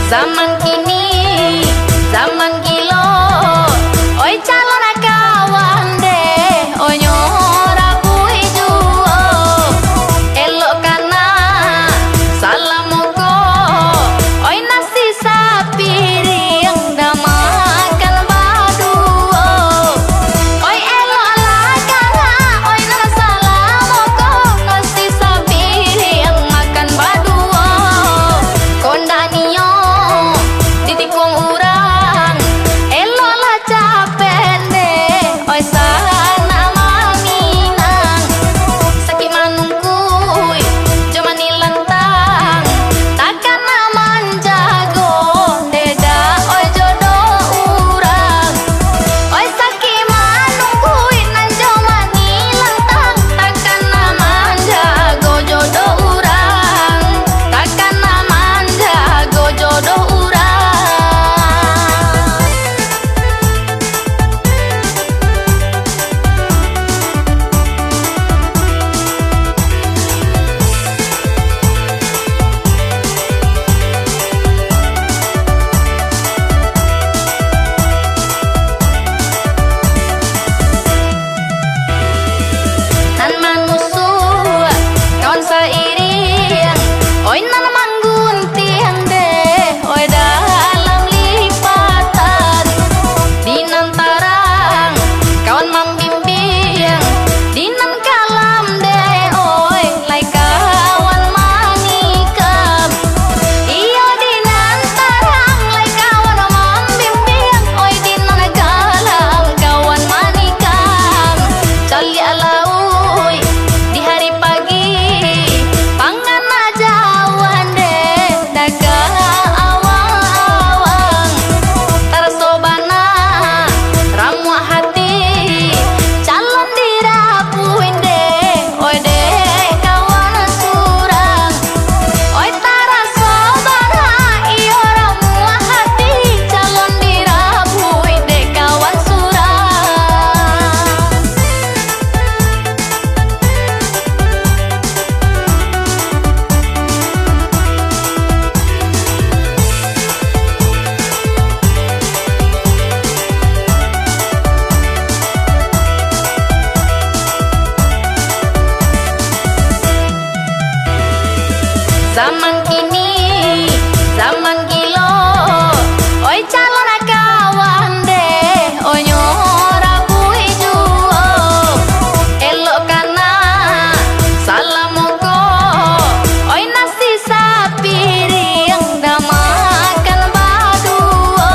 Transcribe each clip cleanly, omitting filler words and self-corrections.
Zaman kini, zaman kilo, oi calon kawan deh, oi nyora bui juo, elok kana salam moko, oi nasi sapi riang dah makan baduo, oi elok lah kana, oi nana salam moko, nasi sapi riang makan baduo, kondaniyo titikung urang elok lah capek deh oi sana maminang sakit manungkui cuma nilantang takkan aman jago deda oi jodoh urang oi sakit manungkui nan cuma nilantang takkan aman jago jodoh urang takkan aman jago jodoh urang. Nan manusia kawan seiring oi nan mangguntiang deh oi dalam lipatan dinan tarang kawan membimbing dinan kalam deh oi lai kawan manikam iyo dinan tarang lai kawan membimbing oi dinan kalam kawan manikam cali alau di hari pagi pangan ajawan deh daga awang-awang tarsobana ramu hati calon dirapuin deh oi deh kawan surang oi tarasobana iyo ramu hati calon dirapuin deh kawan surang. Zaman kini, zaman kilo, oi calon kawan deh, oi nyora bui juo, elok kana salam moko, oi nasi sapi riang dah makan baduo,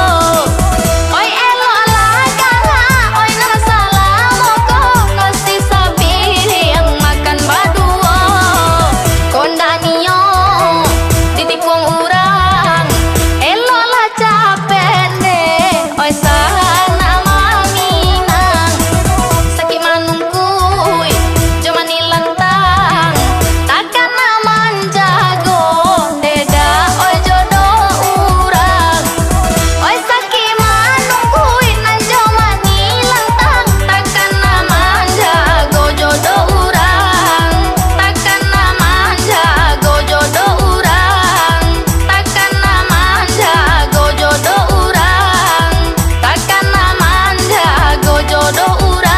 oi elok lah kana, oi nana salam moko, nasi sapi riang makan baduo, kondaniyo titikung urang elok lah capek deh oi sana maminang sakit manungkui cuma nilantang takkan aman jago deda oi jodoh urang oi sakit manungkui nan cuma nilantang takkan aman jago jodoh urang takkan aman jago jodoh urang takkan aman jago jodoh urang takkan aman jago jodoh urang.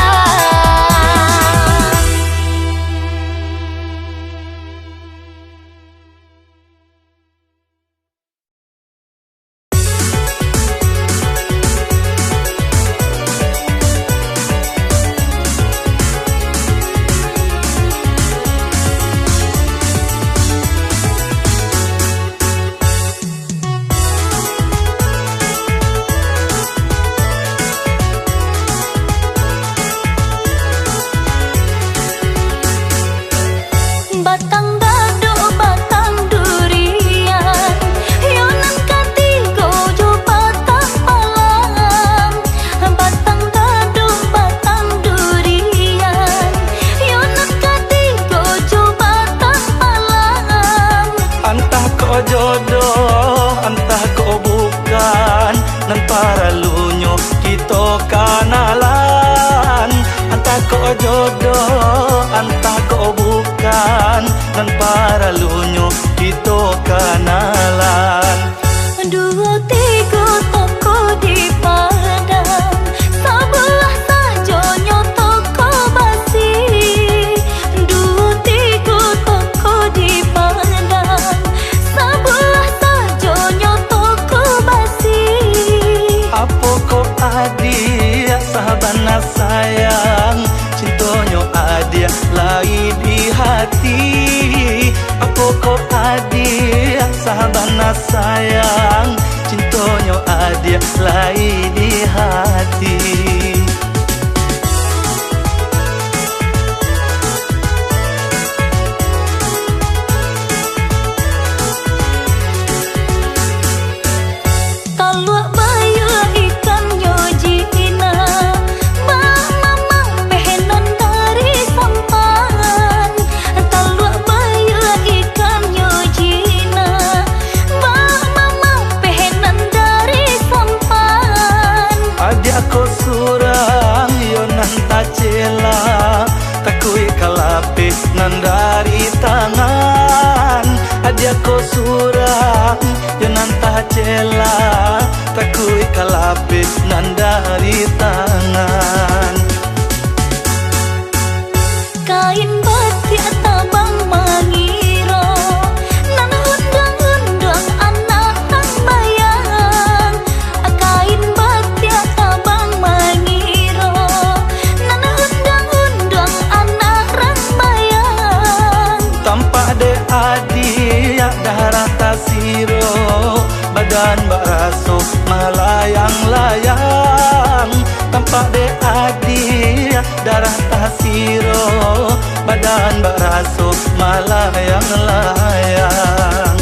Batang dadu batang durian yonan katigo jo batang alam batang dadu batang durian yonan katigo jo batang alam Antah ko jodoh, antah ko bukan, nan para lunyo kito kanalan. Antah ko jodoh, antah ko bukan, nan para lunyo kito kanalan. Aduh adik sahabat na sayang, cintonyo adik lai di hati. Talua bayu ikan yojina, mama pehenan dari sampan. Talua bayu ikan yojina, mama pehenan dari sampan. Adik aku surang yo nan tacela, takui kalapis nan dari tangan. Adik aku surang yo nan tacela, takui kalapis nan dari tangan. Kain batik tabang mangiro, nan undang-undang anak tang bayang. Kain batik tabang mangiro, nan undang-undang anak rang bayang. Tampak de adik darah tasiro, badan baraso melayang-layang. Tampak de adik darah tasiro, badan baraso melayang-layang.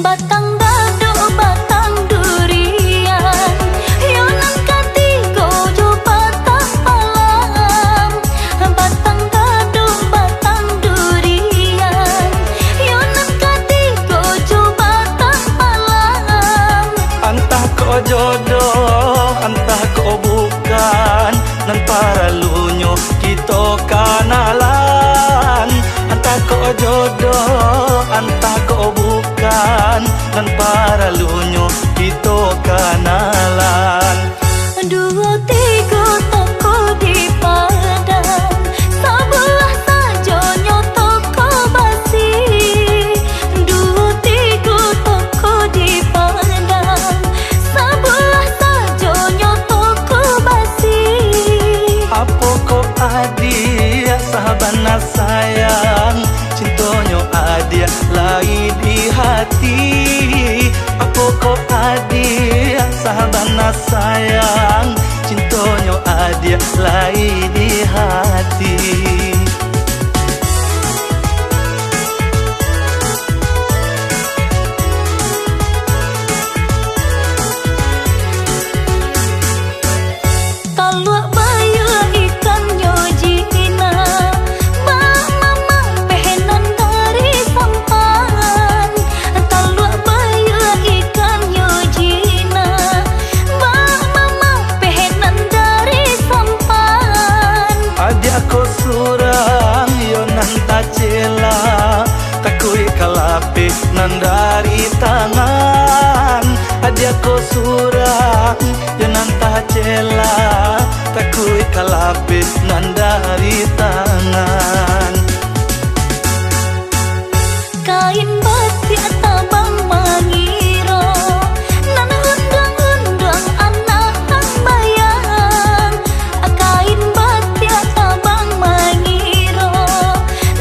Batang dado batang durian, yonan katigo jo patang palam. Batang dado batang durian, yonan katigo jo patang palam. Entah kau jodoh, entah kau bukan, nan paralunyo kita kanalan. Entah kau jodoh, entah kau bukan, nan paralunyo kita kanalan. Dua tiga toko di padang, sebelah sajonyo toko basi. Dua tiga toko di padang, sebelah sajonyo toko basi. Apa kau adik sahabat na sayang, cintonyo adik lai di hati. Apa kau adik sahabat na sayang, cintonyo adik lai di hati. Talua bayu ikan yojina, mama pehenan dari sampan. Talua bayu ikan yojina, mama pehenan dari sampan. Adik aku surang yo nan tacela, takui kalapis nan dari tangan. Adik aku surang yo nan tacela, takui kalapis nan dari tangan. Kain batik tabang mangiro, nan undang-undang anak tang bayang. Kain batik tabang mangiro,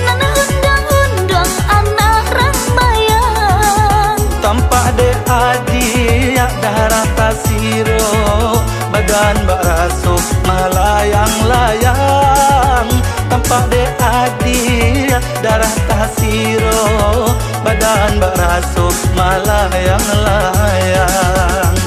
nan undang-undang anak rang bayang. Tampak de adik darah tasiro, badan baraso melayang-layang. Tampak de adik darah tasiro, badan baraso melayang-layang.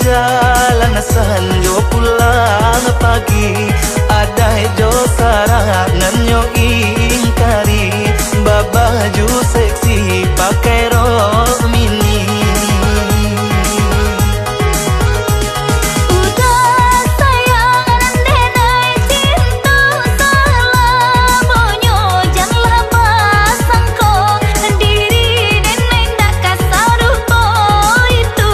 perjalanan jo pulang pagi ada jo sarangan yo ingkari babaju seksi pakai rok mini. Udah sayang denai cinta selamonyo janganlah pasangko diri denai ndak kasaruh po itu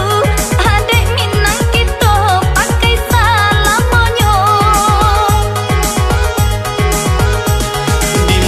adek minang kita pakai salamonyo. Di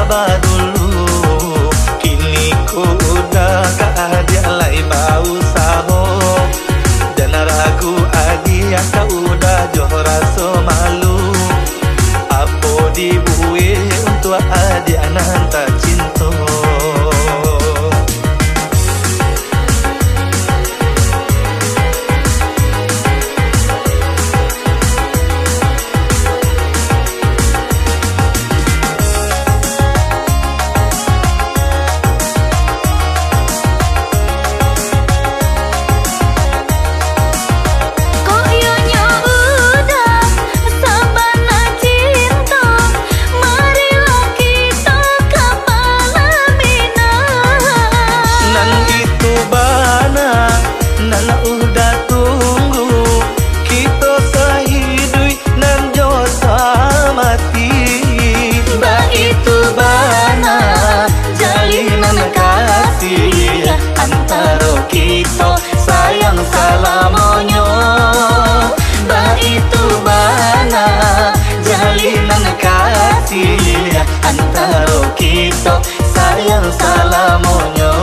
sabar dulu. Kini ku udah keadaan lai bau saho. Dan ragu adia kau udah joh rasa malu. Apa dibuih untuk adik anak tak cinta. Koyonya udah sabana cinta, marilah kita kepala bina. Nan itu bana, nan udah tunggu. Kita sahidui nan josa mati. Ba itu bana, jalinan kasih antara kita sayang salamonyo. Ba itu bana, jalinan kasih antara kita sayang salamonyo.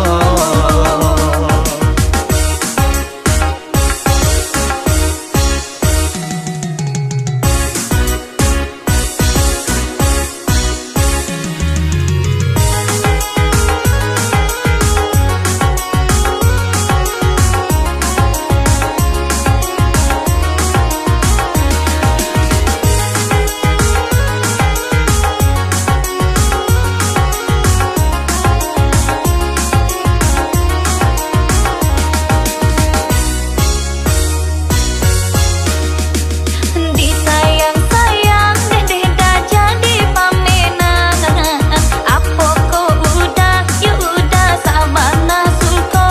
Disayang-sayang deh dah jadi pamenang. Apa ko udah, ya udah sabana sulko.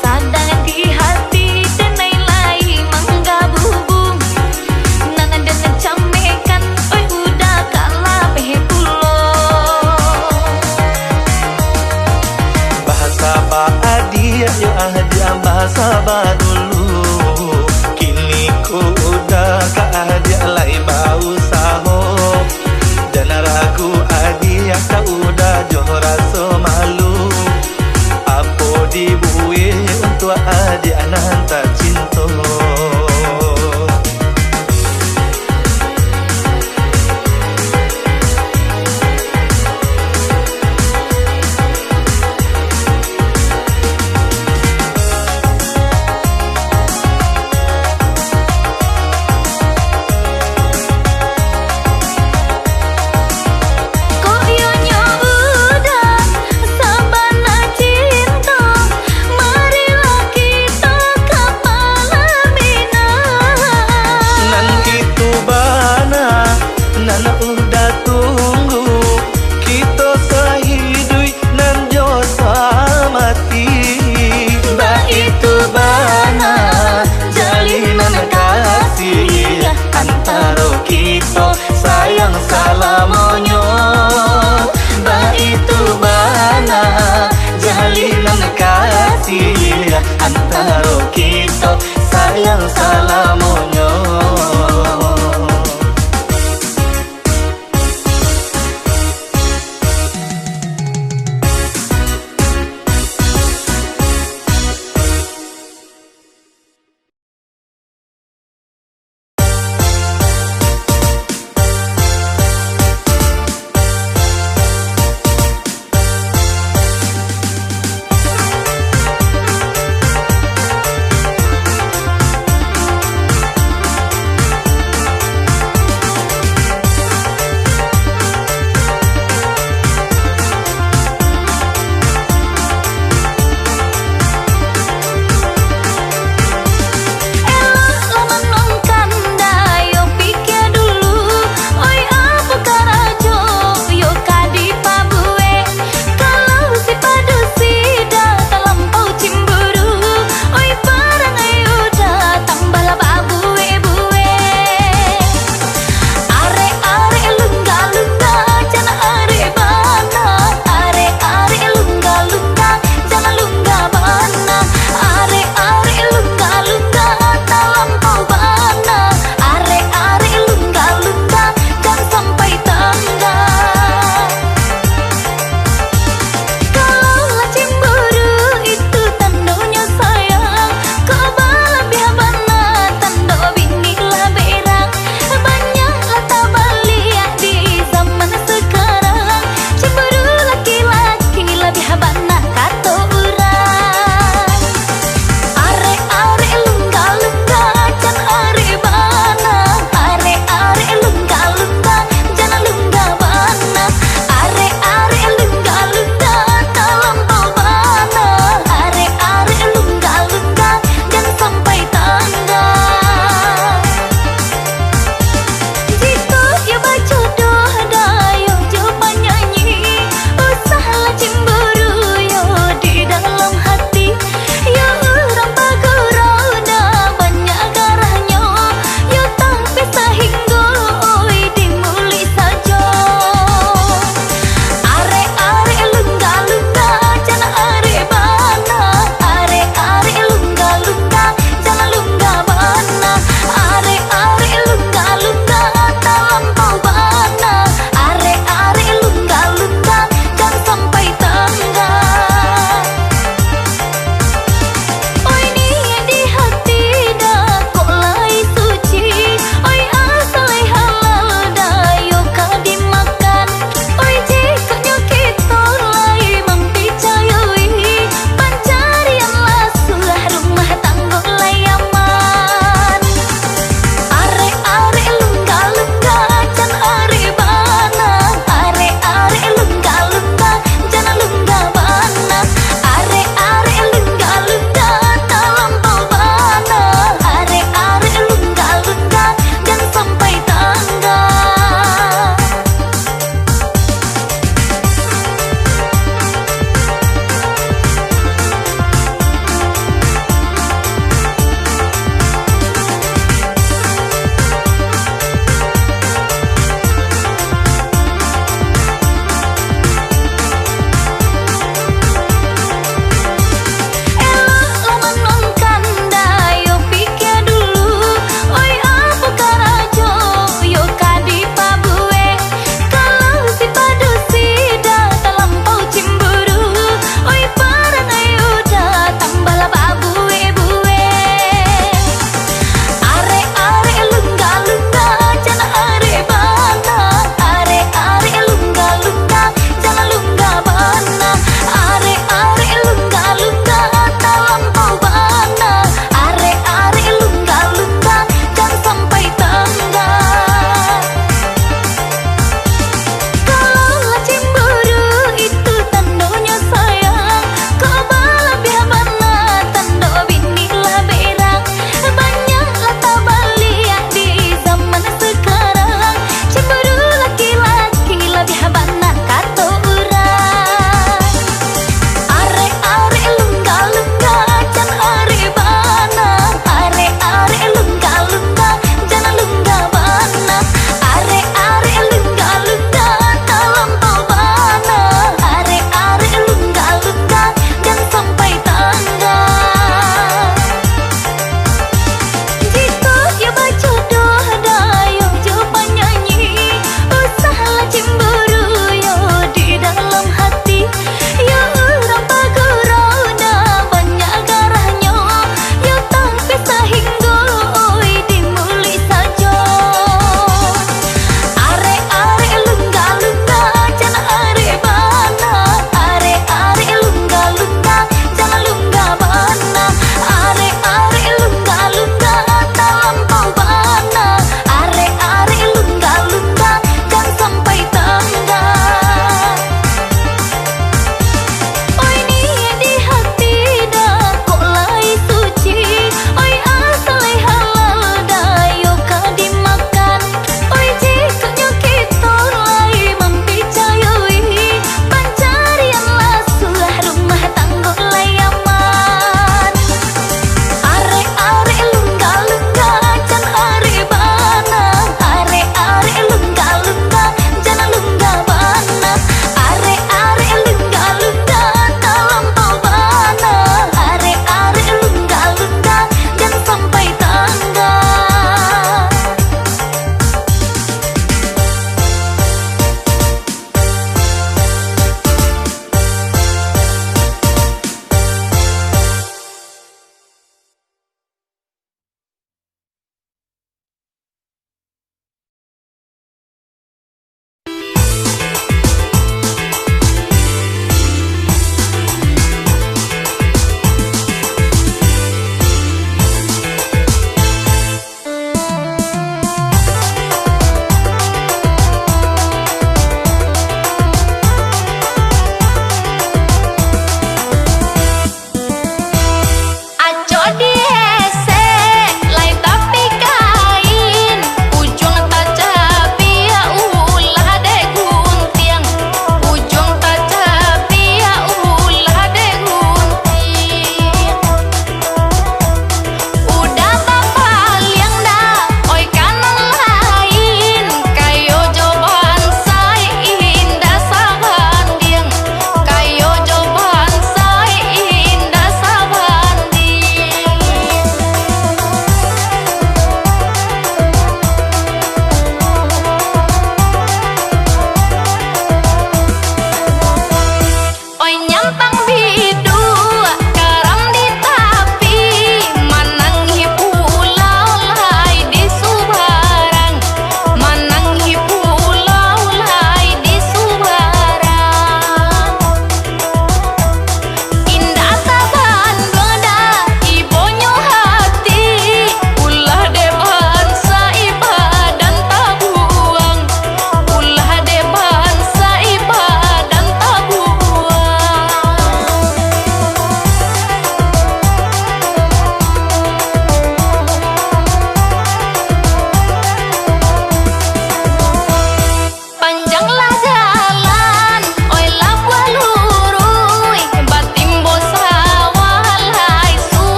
Sadang di hati denai lai menggabung. Nang dan camekan, oi udah kalah pepulo. Bahasa ba adia yo adia bahasa ba dulu. Kini ku udah keadaan lai bau saho. Dan ragu adia kau udah joh rasa malu. Apa dibuih untuk adik anak tak cinta.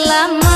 lama